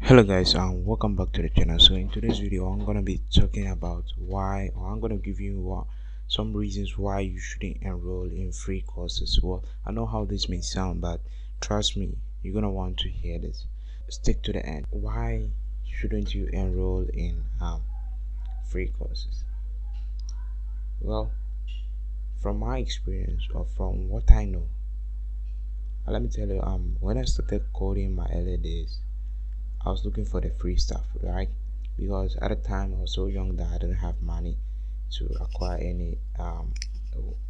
Hello guys, welcome back to the channel. So in today's video I'm gonna be talking about why, or I'm gonna give you some reasons why you shouldn't enroll in free courses. Well, I know how this may sound, but trust me, you're gonna want to hear this. Stick to the end. Why shouldn't you enroll in free courses? Well, from my experience or from what I know, let me tell you, when I started coding my early days, I was looking for the free stuff, right? Because at the time I was so young that I didn't have money to acquire any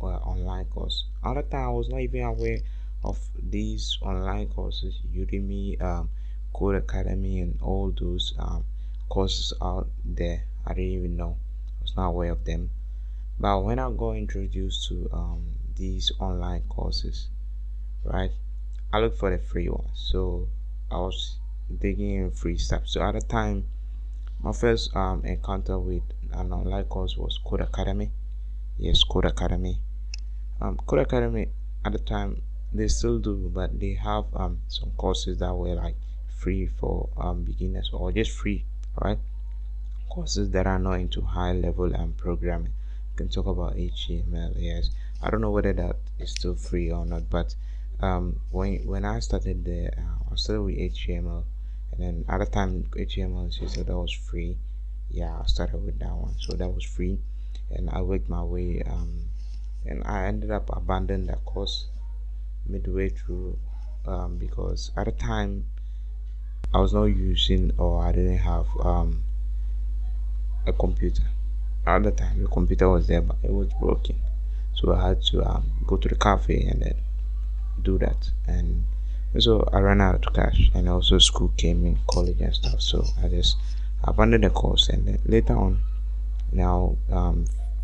online course. At the time I was not even aware of these online courses, Udemy, Code Academy, and all those courses out there. I didn't even know. I was not aware of them. But when I got introduced to these online courses, right, I looked for the free ones. So I was digging in free stuff. So at the time, my first encounter with an online course was Code Academy. Yes, Code Academy. Code Academy at the time, they still do, but they have some courses that were like free for beginners, or just free, right? Courses that are not into high level programming. You can talk about HTML. Yes, I don't know whether that is still free or not, but when I started there, I started with HTML, and then at the time HTML, so that was free. Yeah, I started with that one, so that was free, and I worked my way, and I ended up abandoning that course midway through, because at the time I was not using, or I didn't have a computer. At the time the computer was there, but it was broken, so I had to go to the cafe and then do that. And so I ran out of cash, and also school came in, college and stuff, so I just abandoned the course. And then later on, now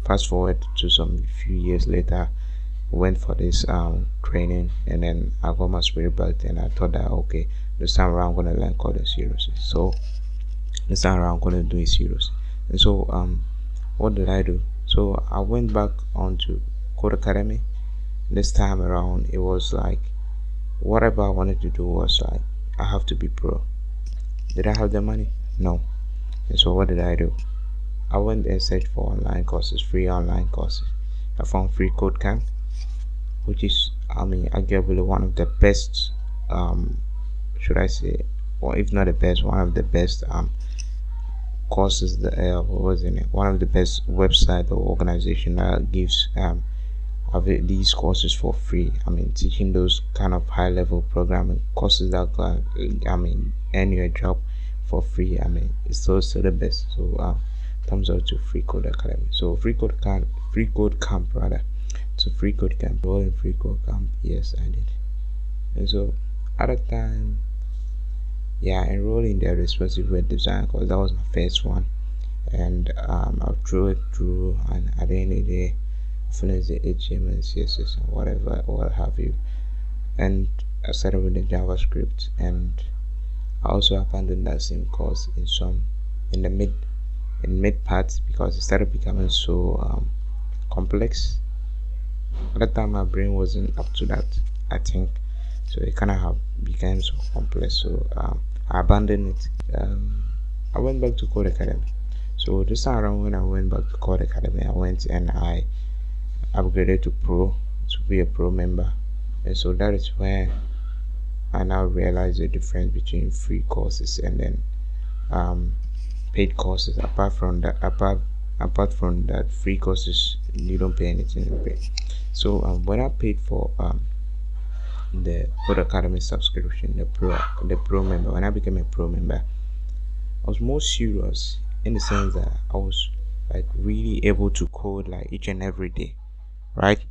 fast forward to some few years later, went for this training, and then I got my spirit belt, and I thought that okay, this time around I'm gonna learn coding seriously. So this time around I'm gonna do it seriously. And so what did I do? So I went back onto Code Academy. This time around it was like, whatever I wanted to do was like, I have to be pro. Did I have the money? No. And so what did I do? I went and searched for online courses, free online courses. I found Free Code Camp, which is, arguably one of the best, should I say, or if not the best, one of the best courses that what was in it, one of the best website or organization that gives these courses for free. Teaching those kind of high level programming courses that can earn you a job for free. It's also the best. So thumbs up to Free Code Academy. So Free Code Camp rather. So Free Code Camp, rolling Free Code Camp. Yes, I did. And so at the time, yeah, enrolling the responsive web design course, that was my first one, and I threw it through, and at the end of the day finished the HTML, CSS, and whatever, what have you. And I started with the JavaScript, and I also abandoned that same course in the mid parts, because it started becoming so complex. At the time my brain wasn't up to that, I think, so it kind of became so complex. So I abandoned it. I went back to Code Academy. So this time around, when I went back to Code Academy, I went and I upgraded to be a pro member. And so that is where I now realize the difference between free courses and then paid courses. Apart from that, free courses, you don't pay anything to pay. So when I paid for the Code Academy subscription, the pro member, when I became a pro member, I was more serious, in the sense that I was like really able to code like each and every day, right?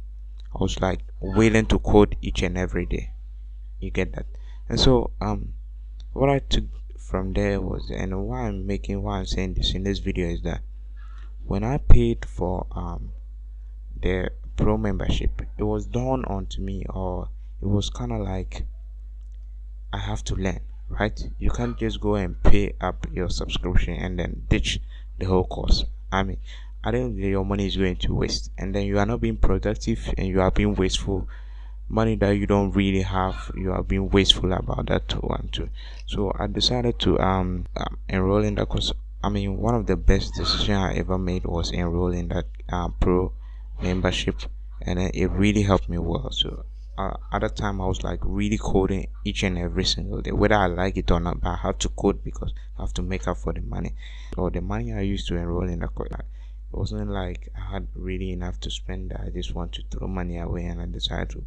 I was like willing to code each and every day. You get that? And so what I took from there was, and why I'm saying this in this video, is that when I paid for the pro membership, it was done onto me, or it was kind of like I have to learn, right? You can't just go and pay up your subscription and then ditch the whole course. I don't think your money is going to waste, and then you are not being productive and you are being wasteful money that you don't really have, you are being wasteful about that one too. So I decided to enroll in that course. I mean, one of the best decisions I ever made was enrolling that pro membership, and it really helped me well. So at that time I was like really coding each and every single day, whether I like it or not, but I have to code because I have to make up for the money. So the money I used to enroll in the course, like, it wasn't like I had really enough to spend. I just want to throw money away, and I decided to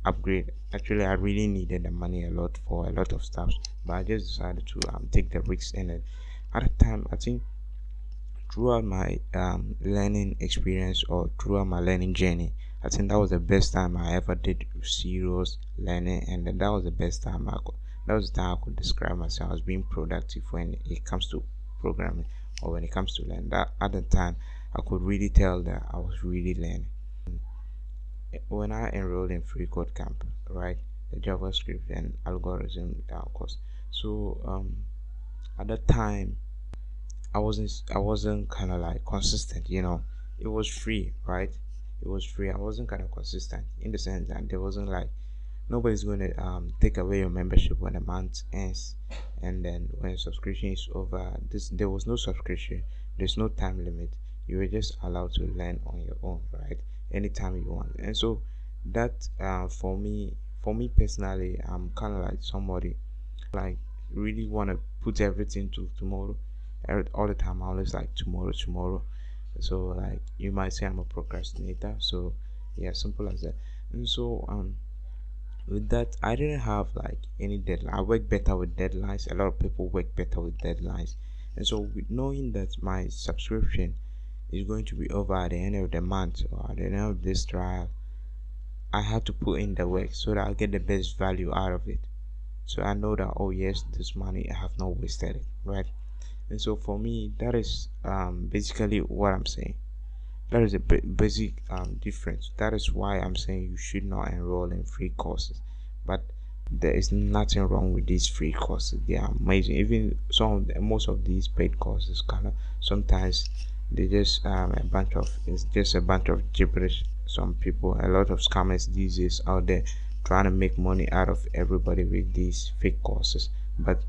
upgrade. Actually, I really needed the money a lot for a lot of stuff, but I just decided to take the risks in it. At the time, I think throughout my learning experience or throughout my learning journey, I think that was the best time I ever did serious learning, and then that was the best time I could. That was the time I could describe myself as being productive when it comes to programming or when it comes to learning. That at the time, I could really tell that I was really learning. When I enrolled in Free Code Camp, right, the JavaScript and algorithm course. So at that time I wasn't kind of like consistent, it was free, right? It was free. I wasn't kind of consistent in the sense that there wasn't like nobody's going to take away your membership when the month ends, and then when subscription is over, there was no subscription, there's no time limit. You were just allowed to learn on your own, right? Anytime you want. And so that for me personally, I'm kind of like somebody like really want to put everything to tomorrow. All the time I always like tomorrow, tomorrow. So like you might say I'm a procrastinator. So yeah, simple as that. And so with that, I didn't have like any deadline. I work better with deadlines. A lot of people work better with deadlines. And so with knowing that my subscription is going to be over at the end of the month or at the end of this trial, I have to put in the work so that I get the best value out of it. So I know that, oh yes, this money I have not wasted it, right? And so for me, that is basically what I'm saying. That is a basic difference. That is why I'm saying you should not enroll in free courses. But there is nothing wrong with these free courses. They are amazing. Even most of these paid courses kind of sometimes they just it's just a bunch of gibberish. Some people, a lot of scammers these days out there trying to make money out of everybody with these fake courses. But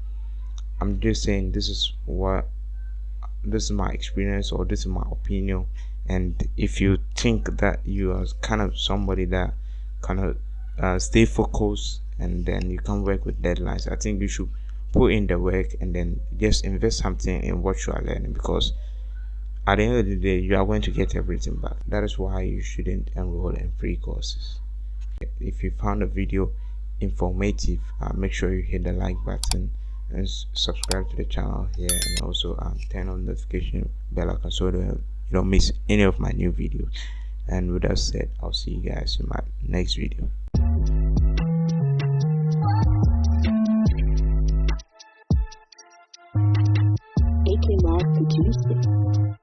I'm just saying this is my experience or this is my opinion. And if you think that you are kind of somebody that kind of stay focused and then you can work with deadlines, I think you should put in the work and then just invest something in what you are learning, because at the end of the day you are going to get everything back. That is why you shouldn't enroll in free courses. If you found the video informative, make sure you hit the like button and subscribe to the channel here, and also turn on the notification bell icon so that you don't miss any of my new videos. And with that said, I'll see you guys in my next video. AK Mark produced it.